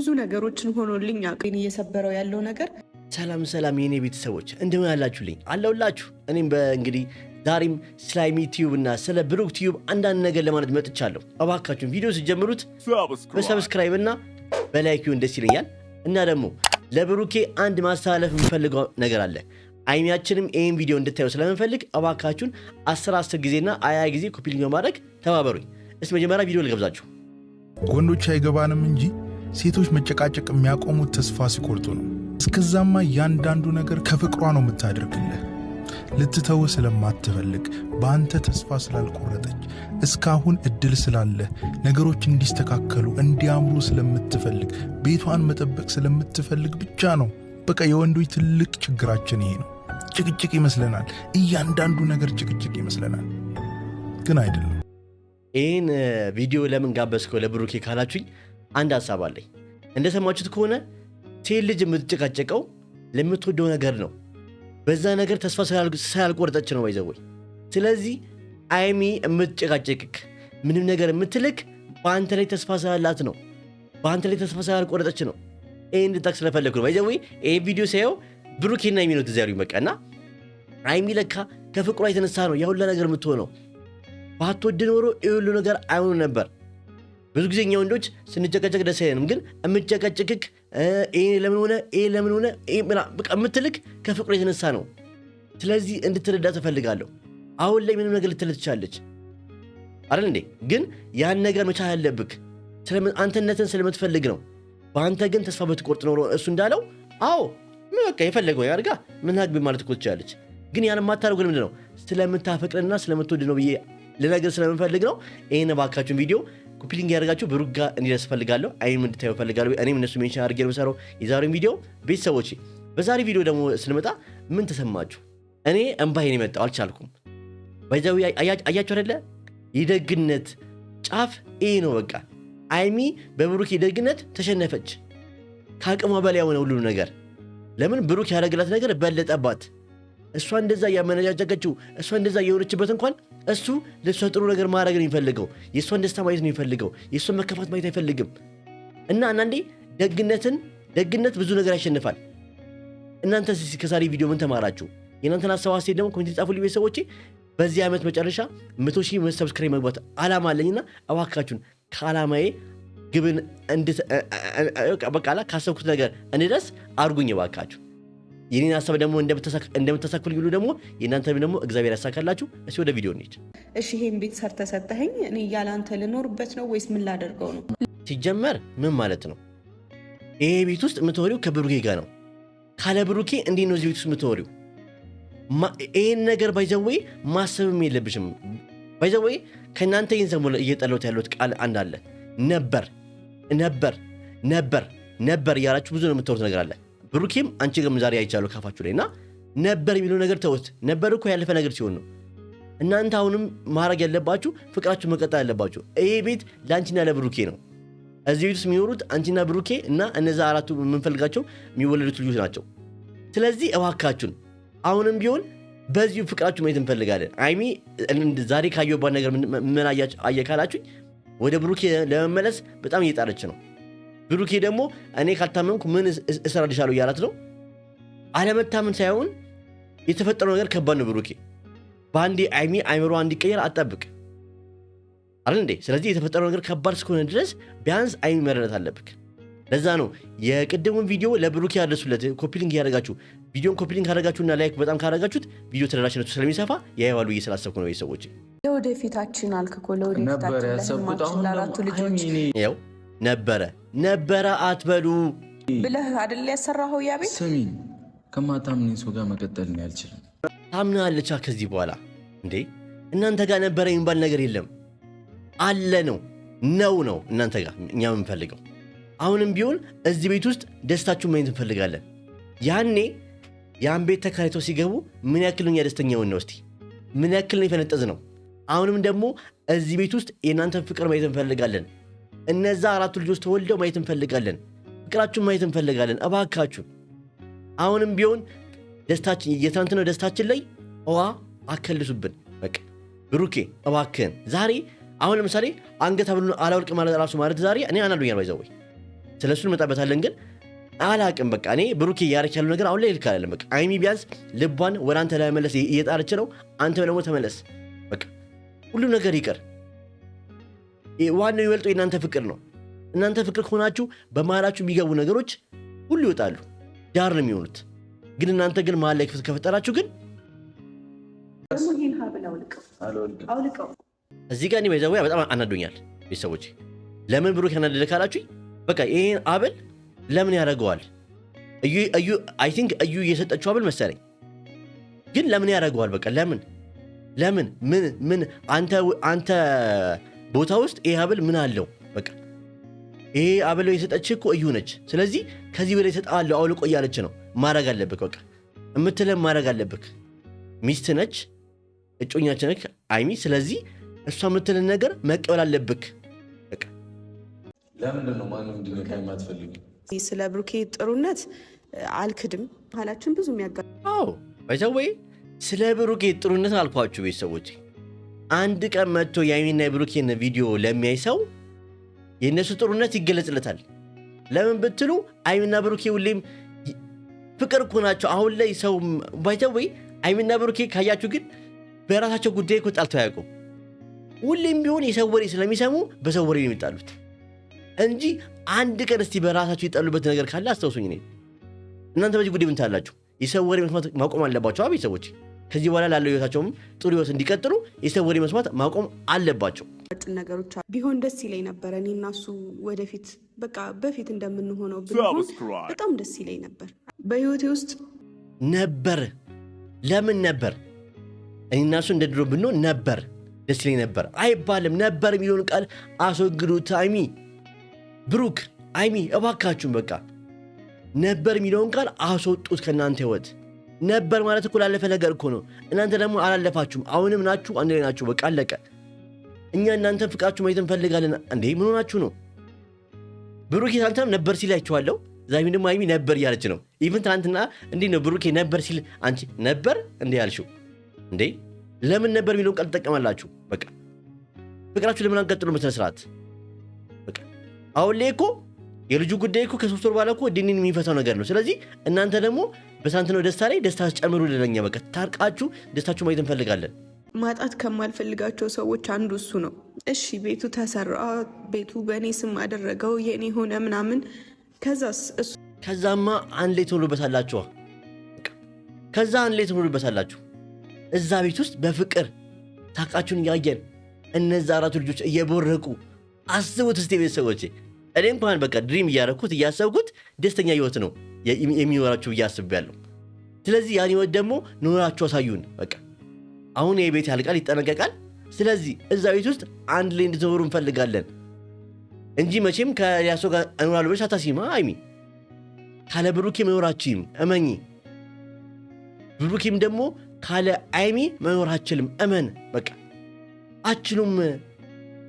ብዙ ነገሮችን ሆኖልኝ አቅን እየሰበረው ያለው ነገር። ሰላም የኔ ቤተሰቦች እንደምን አላችሁልኝ? አለሁላችሁ። እኔም በእንግዲህ ዛሬም ስለ ሃይሚ ቲዩብ እና ስለ ብሩክ ቲዩብ አንዳንድ ነገር ለማለት መጥቻለሁ። እባካችሁን ቪዲዮ ሲጀምሩት በሰብስክራይብ እና በላይክ ይሁን ደስ ይለኛል። እና ደግሞ ለብሩኬ አንድ ማስተላለፍ የምፈልገው ነገር አለ። አይሚያችንም ይህን ቪዲዮ እንድታዩ ስለምንፈልግ እባካችሁን 10 ጊዜና 20 ጊዜ ኮፒ ሊንክ በማድረግ ተባበሩኝ። እስቲ መጀመሪያ ቪዲዮ ልጋብዛችሁ። ወንዶች አይገባንም እንጂ ሴቶች መጨቃጨቅ የሚያቆሙት ተስፋ ሲቆርጡ ነው። እስከዛማ እያንዳንዱ ነገር ከፍቅሯ ነው የምታደርግልህ። ልትተው ስለማትፈልግ በአንተ ተስፋ ስላልቆረጠች እስካሁን እድል ስላለ ነገሮች እንዲስተካከሉ እንዲያምሩ ስለምትፈልግ ቤቷን መጠበቅ ስለምትፈልግ ብቻ ነው። በቃ የወንዶች ትልቅ ችግራችን ይሄ ነው። ጭቅጭቅ ይመስለናል። እያንዳንዱ ነገር ጭቅጭቅ ይመስለናል፣ ግን አይደለም። ይህን ቪዲዮ ለምን ጋበዝከው ለብሩኬ ካላችሁኝ አንድ ሀሳብ አለኝ። እንደሰማችሁት ከሆነ ሴት ልጅ የምትጨቃጨቀው ለምትወደው ነገር ነው። በዛ ነገር ተስፋ ሳያልቆረጠች ነው ባይዘወይ። ስለዚህ አይሚ የምትጨቃጨቅክ ምንም ነገር የምትልክ በአንተ ላይ ተስፋ ስላላት ነው። በአንተ ላይ ተስፋ ሳያልቆረጠች ነው። ይህ እንድታክ ስለፈለግኩ ነው ባይዘወይ። ይህ ቪዲዮ ሳየው ብሩኬና አይሚ ነው ትዛሪ በቃና አይሚ ለካ ከፍቅሯ የተነሳ ነው ያሁላ ነገር የምትሆነው። ባትወድ ኖሮ ይህ ሁሉ ነገር አይሆኑ ነበር። ብዙ ጊዜ እኛ ወንዶች ስንጨቀጨቅ ደስ አይለንም፣ ግን የምትጨቀጭቅክ ለምን ሆነ በቃ የምትልክ ከፍቅሩ የተነሳ ነው። ስለዚህ እንድትረዳ ትፈልጋለሁ። አሁን ላይ ምንም ነገር ልትል ትችላለች አይደል እንዴ? ግን ያን ነገር መቻል ያለብክ አንተነትን ስለምትፈልግ ነው። በአንተ ግን ተስፋ ብትቆርጥ ኖሮ እሱ እንዳለው በቃ የፈለገው ያርጋ ምን አግቢ ማለት እኮ ትችላለች። ግን ያን የማታደርገው ምንድን ነው? ስለምታፈቅርና ስለምትወድ ነው ብዬ ልነግር ስለምፈልግ ነው። ይህን እባካችሁን ቪዲዮ ኮፒ ሊንክ ያደርጋችሁ ብሩክ ጋር እንዲደርስ ፈልጋለሁ። አይም እንድታዩ ፈልጋለሁ። እኔም እነሱ ሜንሽን አድርጌ ነው የምሰራው የዛሬውን ቪዲዮ። ቤተሰቦቼ በዛሬ ቪዲዮ ደግሞ ስንመጣ ምን ተሰማችሁ? እኔ እንባዬን የመጣው አልቻልኩም። ባይዛው አያችሁ አይደለ? የደግነት ጫፍ ይሄ ነው በቃ። አይሚ በብሩክ የደግነት ተሸነፈች። ከአቅሟ በላይ የሆነ ሁሉ ነገር። ለምን ብሩክ ያደረግላት ነገር በለጠባት። እሷ እንደዛ ያመነጃጀቀችው እሷ እንደዛ የሆነችበት እንኳን እሱ ለእሷ ጥሩ ነገር ማድረግ ነው የሚፈልገው። የእሷን ደስታ ማየት ነው የሚፈልገው። የእሷን መከፋት ማየት አይፈልግም። እና አንዳንዴ ደግነት ብዙ ነገር ያሸንፋል። እናንተ ከዛሬ ቪዲዮ ምን ተማራችሁ? የእናንተን ሀሳብ አስተያየት ደግሞ ኮሜንት ጻፉልኝ ቤተሰቦቼ። በዚህ ዓመት መጨረሻ 100,000 ሰብስክራይብ መግባት ዓላማ አለኝና እባካችሁን ከዓላማዬ ግብን በቃላ ካሰብኩት ነገር እንድረስ አድርጉኝ እባካችሁ። የኔን ሀሳብ ደግሞ እንደምታሳክፉልኝ ሁሉ ደግሞ የእናንተ ደግሞ እግዚአብሔር ያሳካላችሁ። እሺ ወደ ቪዲዮ እንሂድ። እሺ ይሄን ቤት ሰርተህ ሰጠኸኝ፣ እኔ እያለ አንተ ልኖርበት ነው ወይስ ምን ላደርገው ነው? ሲጀመር ምን ማለት ነው? ይሄ ቤት ውስጥ የምትወሪው ከብሩኬ ጋር ነው። ካለ ብሩኬ እንዴት ነው እዚህ ቤት ውስጥ የምትወሪው? ይሄን ነገር ባይዘወይ ማሰብም የለብሽም። ባይዘወይ ከእናንተ ይህን ሰሞኑን እየጠላሁት ያለሁት ቃል አንድ አለ። ነበር እያላችሁ ብዙ ነው የምታወሩት ነገር አለ። ብሩኬም አንቺ ጋርም ዛሬ አይቻለሁ ካፋችሁ ላይ እና ነበር የሚለው ነገር ተውት። ነበር እኮ ያለፈ ነገር ሲሆን ነው። እናንተ አሁንም ማድረግ ያለባችሁ ፍቅራችሁ መቀጠል ያለባችሁ። ይሄ ቤት ለአንቺና ለብሩኬ ነው። እዚህ ቤት ውስጥ የሚኖሩት አንቺና ብሩኬ እና እነዛ አራቱ የምንፈልጋቸው የሚወለዱት ልጆች ናቸው። ስለዚህ እባካችሁን አሁንም ቢሆን በዚሁ ፍቅራችሁ ማየት እንፈልጋለን። አይሚ ዛሬ ካየሁባት ነገር ምን አየካላችሁኝ? ወደ ብሩኬ ለመመለስ በጣም እየጣረች ነው። ብሩኬ ደግሞ እኔ ካልታመንኩ ምን እሰራልሻለሁ እያላት ነው። አለመታመን ሳይሆን የተፈጠረው ነገር ከባድ ነው። ብሩኬ በአንዴ አይሚ አይምሮ እንዲቀየር አጠብቅ አይደል እንዴ? ስለዚህ የተፈጠረው ነገር ከባድ እስከሆነ ድረስ ቢያንስ አይሚ መረዳት አለብክ። ለዛ ነው የቅድሙን ቪዲዮ ለብሩኬ ያደርሱለት። ኮፒ ሊንክ ያደርጋችሁ ቪዲዮን ኮፒ ሊንክ ካደረጋችሁና ላይክ በጣም ካደረጋችሁት ቪዲዮ ተደራሽነቱ ስለሚሰፋ ያያዋሉ እየስላሰብኩ ነው። ቤተሰቦች ለወደፊታችን አልክ እኮ ለወደፊታችን ለአራቱ ልጆች ያው ነበረ አትበሉ ብለህ አይደል ያሰራኸው? ያ ቤት ስሚኝ፣ ከማታምነኝ ሰው ጋር መቀጠል ነው ያልችልም። ታምናለች ከዚህ በኋላ እንዴ? እናንተ ጋር ነበረ የሚባል ነገር የለም አለ ነው እናንተ ጋር እኛ የምንፈልገው። አሁንም ቢሆን እዚህ ቤት ውስጥ ደስታችሁን ማየት እንፈልጋለን። ያኔ ያን ቤት ተከራይተው ሲገቡ ምን ያክል እኛ ደስተኛውን ነው? እስቲ ምን ያክል ነው የፈነጠዝ ነው? አሁንም ደግሞ እዚህ ቤት ውስጥ የእናንተን ፍቅር ማየት እንፈልጋለን። እነዛ አራቱ ልጆች ተወልደው ማየት እንፈልጋለን። ፍቅራችሁን ማየት እንፈልጋለን። እባካችሁ አሁንም ቢሆን ደስታችን የትናንትናው ደስታችን ላይ አከልሱብን። በቃ ብሩኬ እባክህን ዛሬ አሁን ለምሳሌ አንገት ሀብሉን አላወልቅ ማለት ራሱ ማለት ዛሬ እኔ አናሉኛል ባይዘወይ ስለሱ እንመጣበታለን። ግን አላቅም በቃ እኔ ብሩኬ እያደረክ ያለው ነገር አሁን ላይ ልክ አይደለም። በቃ አይሚ ቢያንስ ልቧን ወደ አንተ ለመመለስ እየጣረች ነው። አንተ ደግሞ ተመለስ። በቃ ሁሉ ነገር ይቀር። ዋናው ይበልጦ የእናንተ ፍቅር ነው። እናንተ ፍቅር ከሆናችሁ በመሃላችሁ የሚገቡ ነገሮች ሁሉ ይወጣሉ፣ ዳር ነው የሚሆኑት። ግን እናንተ ግን መሀል ላይ ክፍት ከፈጠራችሁ ግን አውልቀው። እዚህ ጋር እኔ ባይዘው በጣም አናዶኛል ቤተሰቦች። ለምን ብሩክ ያናደደ ካላችሁኝ በቃ ይሄን አብል ለምን ያደርገዋል? አይ ቲንክ እዩ እየሰጠችው አብል መሰለኝ። ግን ለምን ያደርገዋል? በቃ ለምን ምን አንተ ቦታ ውስጥ ይሄ አብል ምን አለው? በቃ ይሄ አብል የሰጠች እኮ እዩ ነች። ስለዚህ ከዚህ በላይ ሰጣለው አውልቆ እያለች ነው። ማድረግ አለብክ፣ በቃ እምትለም ማድረግ አለብክ። ሚስት ነች፣ እጮኛችን ነች አይሚ። ስለዚህ እሷ የምትልን ነገር መቀበል አለብክ። በቃ ለምንድን ነው ማንም እንዲነካ የማትፈልጊ? ስለ ብሩኬ ጥሩነት አልክድም። ባህላችን ብዙ ባይዘወይ ስለ ብሩኬ ጥሩነት አልኳችሁ ቤተሰቦች። አንድ ቀን መጥቶ የአይሚና የብሩኬን ቪዲዮ ለሚያይ ሰው የእነሱ ጥሩነት ይገለጽለታል። ለምን ብትሉ አይሚና ብሩኬ ሁሌም ፍቅር እኮ ናቸው። አሁን ላይ ሰው ባይዘወይ አይሚና ብሩኬ ካያችሁ ግን በራሳቸው ጉዳይ እኮ ጣልተው አያውቁም። ሁሌም ቢሆን የሰው ወሬ ስለሚሰሙ በሰው ወሬ ነው የሚጣሉት እንጂ አንድ ቀን እስቲ በራሳቸው የጣሉበት ነገር ካለ አስታውሱኝ። እኔ እናንተ በዚህ ጉዳይ ምን ታላችሁ? የሰው ወሬ መስማት ማቆም አለባቸው ቤተሰቦች። ከዚህ በኋላ ላለው ህይወታቸውም ጥሩ ህይወት እንዲቀጥሉ የሰው ወሬ መስማት ማቆም አለባቸው። ነገሮች ቢሆን ደስ ይለኝ ነበረ። እኔ እና እሱ ወደፊት በቃ በፊት እንደምንሆነው ቢሆን በጣም ደስ ይለኝ ነበር። በህይወቴ ውስጥ ነበር። ለምን ነበር? እኔ እና እሱ እንደ ድሮ ብንሆን ነበር ደስ ይለኝ ነበር አይባልም። ነበር የሚለውን ቃል አስወግዱት። አይሚ ብሩክ፣ አይሚ እባካችሁን በቃ ነበር የሚለውን ቃል አስወጡት ከእናንተ ህይወት። ነበር ማለት እኮ ላለፈ ነገር እኮ ነው። እናንተ ደግሞ አላለፋችሁም። አሁንም ናችሁ፣ አንድ ላይ ናችሁ። በቃ አለቀ። እኛ እናንተን ፍቃችሁ ማየት እንፈልጋለን። እንዴ ምን ሆናችሁ ነው? ብሩኬ ትናንትናም ነበር ሲል አይቼዋለሁ። ዛሬ ደግሞ አይሚ ነበር እያለች ነው። ኢቭን ትናንትና እንዴ ነው ብሩኬ ነበር ሲል አንቺ ነበር እንዴ ያልሽው እንዴ? ለምን ነበር የሚለውን ቃል ትጠቀማላችሁ? በቃ ፍቅራችሁ ለምን አንቀጥሉ? በስነ ስርዓት በቃ አሁን ላይ እኮ የልጁ ጉዳይ እኮ ከ3 ወር በኋላ እኮ ድንን የሚፈታው ነገር ነው። ስለዚህ እናንተ ደግሞ በሳንትነው ደስታ ላይ ደስታ ጨምሩ። ለኛ በቃ ታርቃችሁ ደስታችሁ ማየት እንፈልጋለን። ማጣት ከማልፈልጋቸው ሰዎች አንዱ እሱ ነው። እሺ ቤቱ ተሰራ፣ ቤቱ በእኔ ስም አደረገው፣ የእኔ ሆነ ምናምን። ከዛማ አንድ ላይ ትኖሩበታላችሁ። ከዛ አንድ ላይ ትኖሩበታላችሁ። እዛ ቤት ውስጥ በፍቅር ታቃችሁን እያየን እነዛ 4 ልጆች እየቦረቁ አስቡት እስቲ ቤተሰቦቼ። እኔ እንኳን በቃ ድሪም እያረኩት እያሰብኩት ደስተኛ ህይወት ነው የሚኖራችሁ እያስቤያለሁ። ስለዚህ ያን ህይወት ደግሞ ኖራችሁ አሳዩን። በቃ አሁን የቤት ያልቃል፣ ይጠነቀቃል። ስለዚህ እዛ ቤት ውስጥ አንድ ላይ እንድትኖሩ እንፈልጋለን እንጂ መቼም ከሌላ ሰው ጋር እኖራለሁ ብለሽ አታስቢም። አይሚ ካለ ብሩኬ መኖራችሁም እመኚ። ብሩኬም ደግሞ ካለ አይሚ መኖር አችልም። እመን በቃ አችሉም።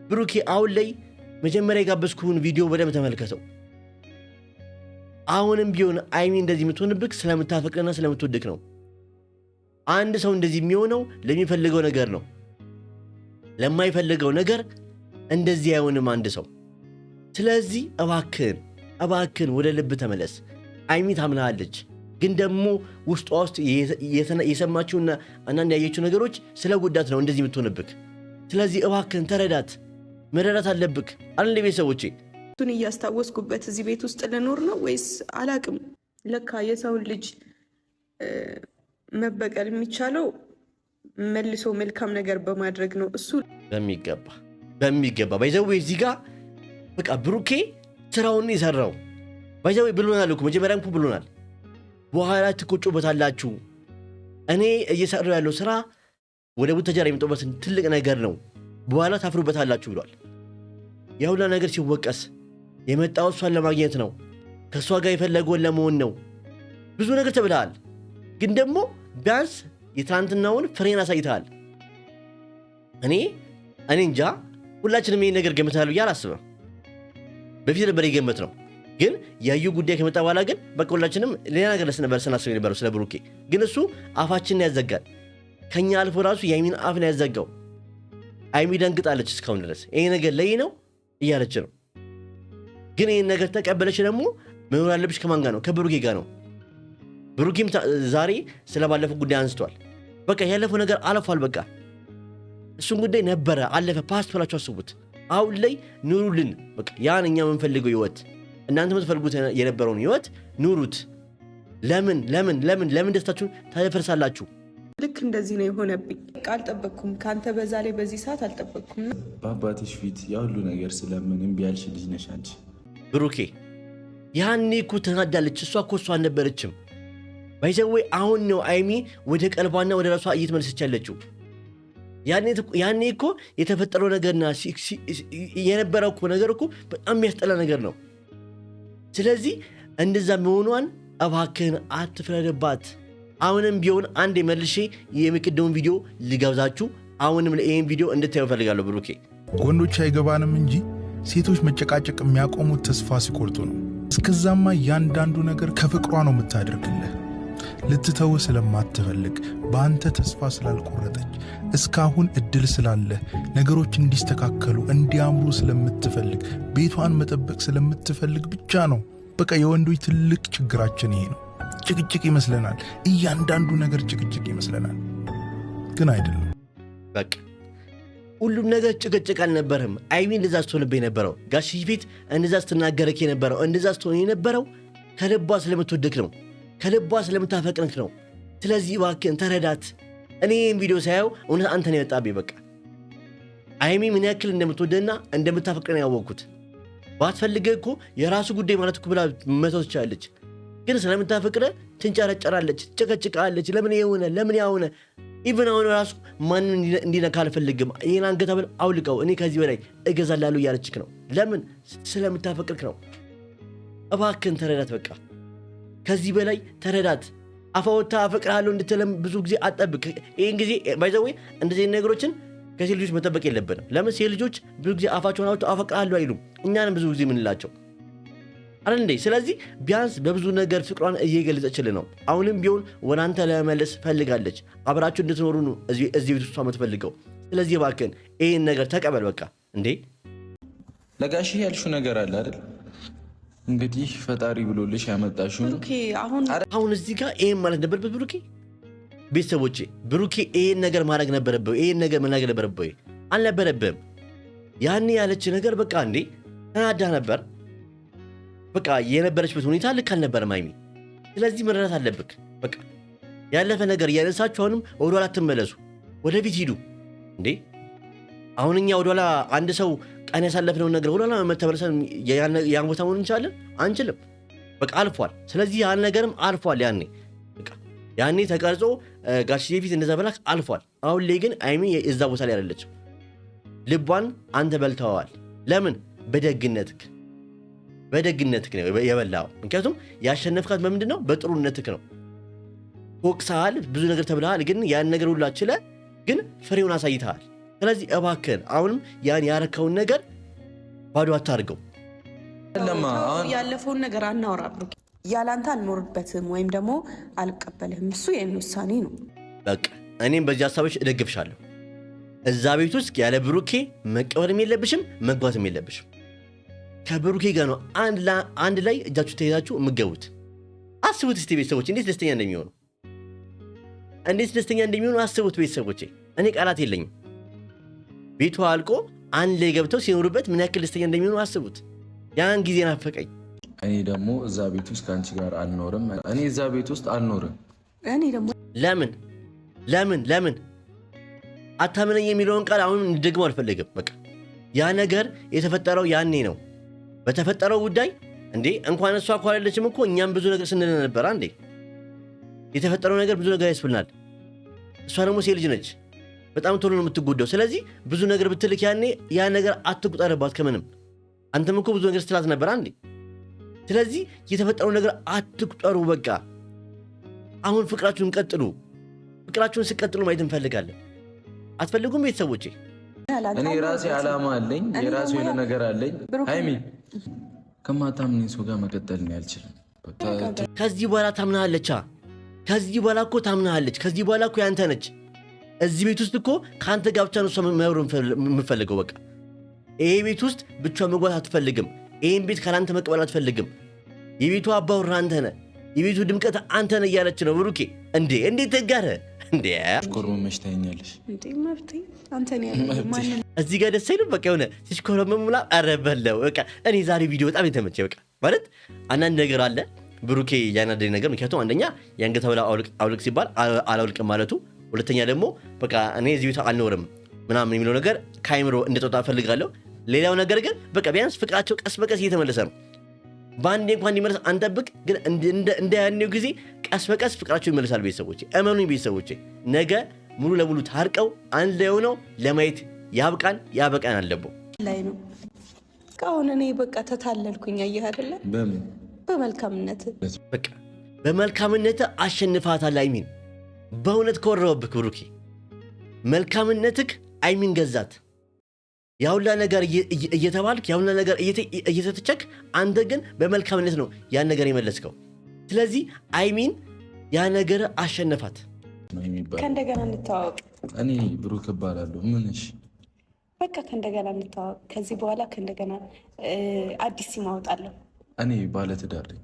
ብሩኬ አሁን ላይ መጀመሪያ የጋበዝኩህን ቪዲዮ በደንብ ተመልከተው። አሁንም ቢሆን አይሚ እንደዚህ የምትሆንብክ ስለምታፈቅርና ስለምትወድክ ነው። አንድ ሰው እንደዚህ የሚሆነው ለሚፈልገው ነገር ነው። ለማይፈልገው ነገር እንደዚህ አይሆንም አንድ ሰው። ስለዚህ እባክህን ወደ ልብ ተመለስ። አይሚ ታምናለች፣ ግን ደግሞ ውስጧ ውስጥ የሰማችውና አንዳንድ ያየችው ነገሮች ስለ ጉዳት ነው እንደዚህ የምትሆንብክ። ስለዚህ እባክህን ተረዳት፣ መረዳት አለብክ። አንድ ቤተሰቦቼ እሱን እያስታወስኩበት እዚህ ቤት ውስጥ ልኖር ነው ወይስ አላቅም። ለካ የሰውን ልጅ መበቀል የሚቻለው መልሶ መልካም ነገር በማድረግ ነው። እሱ በሚገባ ባይዘዌ እዚህ ጋር በቃ ብሩኬ ስራውን የሰራው ባይዘዌ ብሎናል እኮ መጀመሪያም እኮ ብሎናል። በኋላ ትቆጩበታላችሁ። እኔ እየሰራው ያለው ስራ ወደ ቡታጀራ የሚመጣበትን ትልቅ ነገር ነው፣ በኋላ ታፍሩበታላችሁ ብሏል። የሁላ ነገር ሲወቀስ የመጣው እሷን ለማግኘት ነው፣ ከእሷ ጋር የፈለገውን ለመሆን ነው። ብዙ ነገር ተብለሃል፣ ግን ደግሞ ቢያንስ የትናንትናውን ፍሬን አሳይተሃል። እኔ እንጃ ሁላችንም ይህን ነገር ገምተናል ብዬ አላስብም። በፊት ነበር የገመት ነው፣ ግን ያዩ ጉዳይ ከመጣ በኋላ ግን በቃ ሁላችንም ሌላ ነገር ነበር ስናስብ የነበረው ስለ ብሩኬ። ግን እሱ አፋችንን ያዘጋል፣ ከኛ አልፎ ራሱ የአይሚን አፍ ነው ያዘጋው። አይሚ ደንግጣለች እስካሁን ድረስ ይሄ ነገር ላይ ነው እያለች ነው። ግን ይህን ነገር ተቀበለች ደግሞ መኖር ያለብሽ ከማን ጋር ነው? ከብሩኬ ጋር ነው። ብሩኬም ዛሬ ስለባለፈው ጉዳይ አንስቷል። በቃ ያለፈው ነገር አልፏል። በቃ እሱን ጉዳይ ነበረ አለፈ። ፓስት ብላችሁ አስቡት። አሁን ላይ ኑሩልን። በቃ ያን እኛ የምንፈልገው ህይወት፣ እናንተ የምትፈልጉት የነበረውን ህይወት ኑሩት። ለምን ደስታችሁን ታደፈርሳላችሁ? ልክ እንደዚህ ነው የሆነብኝ። አልጠበቅኩም ከአንተ በዛ ላይ በዚህ ሰዓት አልጠበቅኩም። በአባትሽ ፊት ያሉ ነገር ስለምን እምቢ ያልሽ ልጅ ነሽ አንቺ። ብሩኬ ያኔ እኮ ተናዳለች። እሷ እኮ እሷ አልነበረችም። ባይዘዌ አሁን ነው አይሚ ወደ ቀልቧና ወደ ራሷ እየተመለሰች ያለችው። ያኔ እኮ የተፈጠረው ነገርና የነበረው እኮ ነገር እኮ በጣም የሚያስጠላ ነገር ነው። ስለዚህ እንደዛ መሆኗን እባክህን አትፍረድባት። አሁንም ቢሆን አንድ መልሼ የሚቀደውን ቪዲዮ ልጋብዛችሁ። አሁንም ይህን ቪዲዮ እንድታዩ እፈልጋለሁ። ብሩኬ ወንዶች አይገባንም እንጂ ሴቶች መጨቃጨቅ የሚያቆሙት ተስፋ ሲቆርጡ ነው። እስከዛማ እያንዳንዱ ነገር ከፍቅሯ ነው የምታደርግልህ። ልትተው ስለማትፈልግ በአንተ ተስፋ ስላልቆረጠች እስካሁን እድል ስላለህ ነገሮች እንዲስተካከሉ እንዲያምሩ ስለምትፈልግ ቤቷን መጠበቅ ስለምትፈልግ ብቻ ነው። በቃ የወንዶች ትልቅ ችግራችን ይሄ ነው። ጭቅጭቅ ይመስለናል። እያንዳንዱ ነገር ጭቅጭቅ ይመስለናል፣ ግን አይደለም። በቃ ሁሉም ነገር ጭቅጭቅ አልነበረም። አይሚን እንደዛ ስትሆንብህ የነበረው ጋሽዬ ፊት እንደዛ ስትናገረክ የነበረው እንደዛ ስትሆን የነበረው ከልቧ ስለምትወድክ ነው፣ ከልቧ ስለምታፈቅርክ ነው። ስለዚህ እባክህን ተረዳት። እኔ ይህን ቪዲዮ ሳየው እውነት አንተ ነው የወጣብኝ። በቃ አይሚ ምን ያክል እንደምትወደና እንደምታፈቅር ነው ያወቅኩት። ባትፈልገህ እኮ የራሱ ጉዳይ ማለት እኮ ብላ መተው ትችላለች። ግን ስለምታፈቅረ ትንጨረጨራለች፣ ትጨቀጭቃለች። ለምን የሆነ ኢቨን አሁን ራሱ ማንን እንዲነካ አልፈልግም፣ ይህን አንገት ብል አውልቀው እኔ ከዚህ በላይ እገዛላለሁ እያለችክ ነው። ለምን? ስለምታፈቅርክ ነው። እባክህን ተረዳት። በቃ ከዚህ በላይ ተረዳት። አፋወታ አፈቅርሃለሁ እንድትለም ብዙ ጊዜ አጠብቅ። ይህን ጊዜ ባይዘዌ እንደዚህ ነገሮችን ከሴት ልጆች መጠበቅ የለብንም። ለምን? ሴት ልጆች ብዙ ጊዜ አፋቸውን አውጥተው አፈቅርሃለሁ አይሉም። እኛንም ብዙ ጊዜ የምንላቸው አረ እንዴ። ስለዚህ ቢያንስ በብዙ ነገር ፍቅሯን እየገለጸችልን ነው። አሁንም ቢሆን ወደ አንተ ለመመለስ ፈልጋለች። አብራችሁ እንድትኖሩ ነው እዚህ ቤት ውስጥ የምትፈልገው። ስለዚህ እባክህን ይህን ነገር ተቀበል። በቃ እንዴ ለጋሽዬ ያልሽው ነገር አለ አይደል? እንግዲህ ፈጣሪ ብሎልሽ ያመጣሽው አሁን እዚህ ጋር ይህን ማለት ነበረበት ብሩኬ። ቤተሰቦቼ ብሩኬ ይህን ነገር ማድረግ ነበረብህ። ይህን ነገር መናገር ነበረብህ። አልነበረብህም። ያኔ ያለች ነገር በቃ እንዴ ተናዳ ነበር። በቃ የነበረችበት ሁኔታ ልክ አልነበረም አይሚ። ስለዚህ መረዳት አለብክ። በቃ ያለፈ ነገር እያነሳችሁ አሁንም ወደኋላ አትመለሱ፣ ወደፊት ሂዱ። እንዴ አሁን እኛ ወደኋላ አንድ ሰው ቀን ያሳለፍነውን ነገር ወደኋላ ተመልሰን ያን ቦታ መሆን እንችላለን? አንችልም። በቃ አልፏል። ስለዚህ ያን ነገርም አልፏል። ያኔ ተቀርጾ ጋሽዬ ፊት እንደዛ በላክ አልፏል። አሁን ላይ ግን አይሚ እዛ ቦታ ላይ አይደለችም። ልቧን አንተ በልተዋል። ለምን? በደግነትክ ነው የበላው። ምክንያቱም ያሸነፍካት በምንድን ነው? በጥሩነትክ ነው። ወቅሰሃል፣ ብዙ ነገር ተብልሃል። ግን ያን ነገር ሁላ ችለህ ግን ፍሬውን አሳይተሃል። ስለዚህ እባክህን አሁንም ያን ያረከውን ነገር ባዶ አታርገው። ያለፈውን ነገር አናወራ ብሩክ። ያላንተ አልኖርበትም ወይም ደግሞ አልቀበልህም። እሱ የኔ ውሳኔ ነው። በቃ እኔም በዚህ ሀሳቦች እደግፍሻለሁ። እዛ ቤት ውስጥ ያለ ብሩኬ መቀበልም የለብሽም መግባትም የለብሽም። ከብሩኬ ጋር ነው አንድ ላይ እጃችሁ ተይዛችሁ የምትገቡት። አስቡት እስቲ ቤተሰቦች እንዴት ደስተኛ እንደሚሆኑ አስቡት ቤተሰቦቼ። እኔ ቃላት የለኝም። ቤቱ አልቆ አንድ ላይ ገብተው ሲኖሩበት ምን ያክል ደስተኛ እንደሚሆኑ አስቡት። ያን ጊዜ ናፈቀኝ። እኔ ደግሞ እዛ ቤት ውስጥ ከአንቺ ጋር አልኖርም። እኔ እዛ ቤት ውስጥ አልኖርም። እኔ ደግሞ ለምን አታምነኝ የሚለውን ቃል አሁን ደግሞ አልፈልግም። በቃ ያ ነገር የተፈጠረው ያኔ ነው። በተፈጠረው ጉዳይ እንዴ እንኳን እሷ እኮ አይደለችም እኮ እኛም ብዙ ነገር ስንል ነበር። አንዴ የተፈጠረው ነገር ብዙ ነገር ያስብልናል። እሷ ደግሞ ሴት ልጅ ነች፣ በጣም ቶሎ ነው የምትጎዳው። ስለዚህ ብዙ ነገር ብትልክ ያኔ ያ ነገር አትቁጠርባት ከምንም። አንተም እኮ ብዙ ነገር ስትላት ነበር አንዴ። ስለዚህ የተፈጠረው ነገር አትቁጠሩ። በቃ አሁን ፍቅራችሁን ቀጥሉ። ፍቅራችሁን ስቀጥሉ ማየት እንፈልጋለን። አትፈልጉም ቤተሰቦቼ? እኔ የራሴ ዓላማ አለኝ፣ የራሴ የሆነ ነገር አለኝ። ሃይሚ ከማታምነኝ ሰው ጋር መቀጠል ነው ያልችልም። ከዚህ በኋላ ታምናለች። ከዚህ በኋላ እኮ ታምናለች። ከዚህ በኋላ እኮ ያንተ ነች። እዚህ ቤት ውስጥ እኮ ከአንተ ጋር ብቻ ነው እሷ መኖር የምፈልገው። በቃ ይሄ ቤት ውስጥ ብቻ መግባት አትፈልግም። ይህን ቤት ካላንተ መቀበል አትፈልግም። የቤቱ አባወራ አንተ ነህ፣ የቤቱ ድምቀት አንተ ነህ እያለች ነው ብሩኬ። እንዴት ተጋረ እንዴ ኮርመመሽ ታኛለሽ እንዴ መብቴ አንተ ነው ያለው ማንን እዚህ ጋር ደስ አይልም። በቃ የሆነ ሲሽኮረመሙላ አረበለው በቃ እኔ ዛሬ ቪዲዮ በጣም የተመቸ በቃ ማለት አንዳንድ ነገር አለ ብሩኬ ያናደኝ ነገር። ምክንያቱም አንደኛ የአንገት ሐብል አውልቅ ሲባል አላውልቅም ማለቱ፣ ሁለተኛ ደግሞ በቃ እኔ እዚህ ቤት አልኖርም ምናምን የሚለው ነገር ከአይምሮ እንደጠጣ እፈልጋለሁ። ሌላው ነገር ግን በቃ ቢያንስ ፍቅራቸው ቀስ በቀስ እየተመለሰ ነው። በአንዴ እንኳን እንዲመለስ አንጠብቅ፣ ግን እንደ ያኔው ጊዜ ቀስ በቀስ ፍቅራቸው ይመለሳል። ቤተሰቦቼ እመኑኝ፣ ቤተሰቦቼ ነገ ሙሉ ለሙሉ ታርቀው አንድ ላይ ሆነው ለማየት ያበቃን አለበው ላይ ነው። እስካሁን እኔ በቃ ተታለልኩኝ። አየህ አይደለ? በመልካምነት በቃ በመልካምነት አሸንፋታል አይሚን። በእውነት ከወረወብክ ብሩኬ መልካምነትክ አይሚን ገዛት። ያውላ ነገር እየተባልክ ያውላ ነገር እየተተቸክ አንተ ግን በመልካምነት ነው ያን ነገር የመለስከው። ስለዚህ አይሚን ያ ነገር አሸነፋት። ከእንደገና እንተዋወቅ። እኔ ብሩክ እባላለሁ። ምንሽ በቃ ከእንደገና እንተዋወቅ። ከዚህ በኋላ ከእንደገና አዲስ ስም አወጣለሁ። እኔ ባለትዳር ነኝ።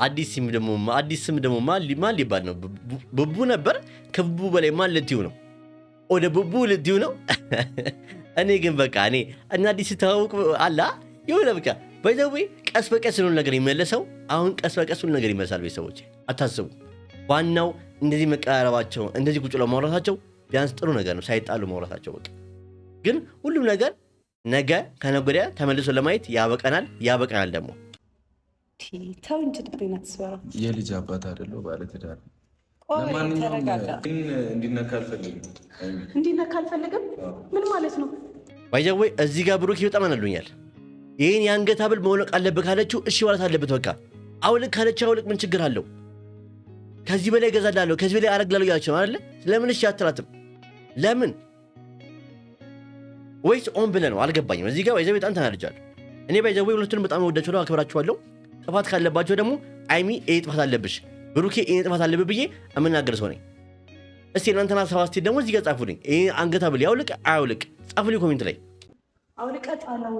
አዲስ ስም ደግሞ ማን ሊባል ነው? ቡቡ ነበር። ከቡቡ በላይ ማን ልትዩ ነው? ወደ ቡቡ ልትዩ ነው? እኔ ግን በቃ እና አዲስ ተዋውቅ አላ የሆነ በቃ በዛው ቀስ በቀስ ነው ነገር ይመለሰው። አሁን ቀስ በቀስ ነው ነገር ይመለሳል። ቤተሰቦች አታስቡ። ዋናው እንደዚህ መቀራረባቸው፣ እንደዚህ ቁጭ ብለው ማውራታቸው ቢያንስ ጥሩ ነገር ነው፣ ሳይጣሉ ማውራታቸው። በቃ ግን ሁሉም ነገር ነገ ከነገ ወዲያ ተመልሶ ለማየት ያበቀናል ደግሞ ተው እንጂ ድሬና ተስወራ የልጅ አባት አይደለሁ፣ ባለትዳር። ለማንኛውም ግን እንዲነካ አልፈልግም። ምን ማለት ነው? ባይዘዌ እዚህ ጋር ብሩክ በጣም አናዶኛል። ይህን የአንገት ሐብል መውለቅ አለብህ ካለችው እሺ ማለት አለበት። በቃ አውልቅ ካለችው አውልቅ፣ ምን ችግር አለው? ከዚህ በላይ እገዛላለሁ፣ ከዚህ በላይ አረግላለሁ ያለች ነው አይደለ? ለምን እሺ አትላትም? ለምን? ወይስ ኦን ብለህ ነው? አልገባኝም። እዚህ ጋር ባይዘዌ በጣም ተናድጃለሁ። እኔ ባይዘዌ ሁለቱንም በጣም ወዳቸዋለሁ፣ አክብራቸዋለሁ። ጥፋት ካለባቸው ደግሞ አይሚ ይሄ ጥፋት አለብሽ፣ ብሩኬ ይሄ ጥፋት አለብህ ብዬ የምናገር ሰው ነኝ። እስቲ እናንተና ሰባስቴ ደግሞ እዚህ ጋር ጻፉልኝ። ይሄ አንገት ሐብል ያውልቅ አያውልቅ ጻፉልኝ ኮሜንት ላይ። አውልቀ ጣለው።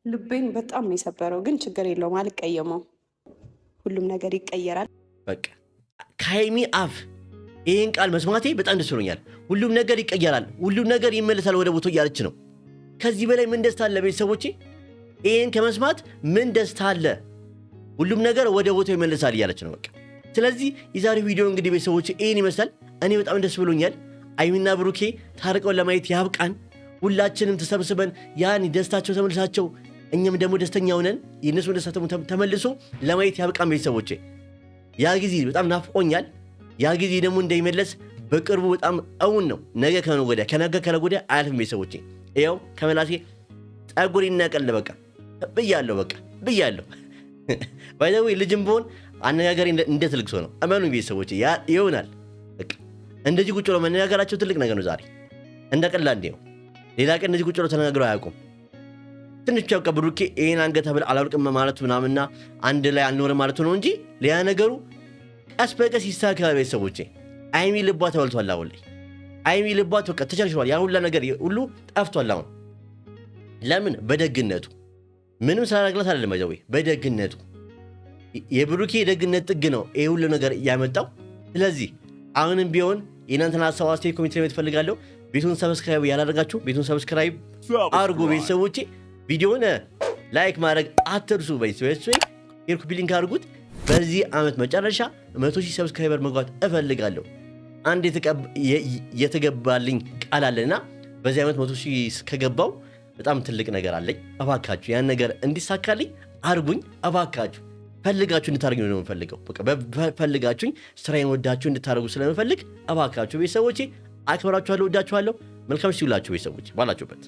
ልቤን በጣም ነው የሰበረው፣ ግን ችግር የለውም፣ አልቀየመው። ሁሉም ነገር ይቀየራል። በቃ ከሀይሚ አፍ ይህን ቃል መስማቴ በጣም ደስ ብሎኛል። ሁሉም ነገር ይቀየራል፣ ሁሉም ነገር ይመለሳል ወደ ቦታው እያለች ነው። ከዚህ በላይ ምን ደስታ አለ ቤተሰቦቼ? ይህን ከመስማት ምን ደስታ አለ? ሁሉም ነገር ወደ ቦታው ይመለሳል እያለች ነው በቃ። ስለዚህ የዛሬው ቪዲዮ እንግዲህ ቤተሰቦቼ ይህን ይመስላል። እኔ በጣም ደስ ብሎኛል። አይሚና ብሩኬ ታርቀው ለማየት ያብቃን። ሁላችንም ተሰብስበን ያን ደስታቸው ተመልሳቸው እኛም ደግሞ ደስተኛ ሆነን የእነሱ ደስታ ተመልሶ ለማየት ያብቃን ቤተሰቦቼ። ያ ጊዜ በጣም ናፍቆኛል። ያ ጊዜ ደግሞ እንዳይመለስ በቅርቡ በጣም እውን ነው። ነገ ከነገ ወዲያ አያልፍም ቤተሰቦቼ። ይኸው ከመላሴ ጠጉር ይነቀል በቃ ብያለሁ። ባይዘዌ ልጅም ብሆን አነጋገሬ እንደ ትልቅ ሰው ነው። እመኑኝ ቤተሰቦቼ ይሆናል። በቃ እንደዚህ ቁጭ ብሎ መነጋገራቸው ትልቅ ነገር ነው። ዛሬ እንደ ቀላል ነው። ሌላ ቀን እንደዚህ ቁጭ ብሎ ተነጋግረው አያውቁም። ትንሽ ያውቃ ብሩኬ ይሄን አንገት ሐብል አላውልቅም ማለቱ ምናምንና አንድ ላይ አልኖርም ማለቱ ነው እንጂ ሌላ ነገሩ ቀስ በቀስ ይስተካከላል ቤተሰቦቼ። አይሚ ልቧ ተበልቷል። አሁን ላይ አይሚ ልቧ በቃ ተቸርችሯል። ያ ሁላ ነገር ሁሉ ጠፍቷል። አሁን ለምን? በደግነቱ ምንም ስላደረግላት አይደለም። ባይዘዌ በደግነቱ የብሩኬ የደግነት ጥግ ነው ይሄ ሁሉ ነገር ያመጣው። ስለዚህ አሁንም ቢሆን የእናንተን ሀሳብ አስተያየት ኮሜንት ላይ እፈልጋለሁ። ቤቱን ሰብስክራይብ ያላደረጋችሁ ቤቱን ሰብስክራይብ አድርጉ ቤተሰቦቼ። ቪዲዮውን ላይክ ማድረግ አትርሱ። ቤተሰቦቼ ሄርኩ ቢሊንክ አድርጉት። በዚህ ዓመት መጨረሻ 100,000 ሰብስክራይበር መግባት እፈልጋለሁ። አንድ የተገባልኝ ቃል አለና በዚህ ዓመት 100,000 ከገባው በጣም ትልቅ ነገር አለኝ። እባካችሁ ያን ነገር እንዲሳካልኝ አርጉኝ። እባካችሁ ፈልጋችሁ እንድታደርጉኝ ነው የምፈልገው። በቃ ፈልጋችሁኝ ስራዬን ወዳችሁ እንድታደርጉ ስለምፈልግ እባካችሁ ቤተሰቦቼ አክብራችኋለሁ፣ ወዳችኋለሁ። መልካም ሲውላችሁ ቤተሰቦቼ ባላችሁበት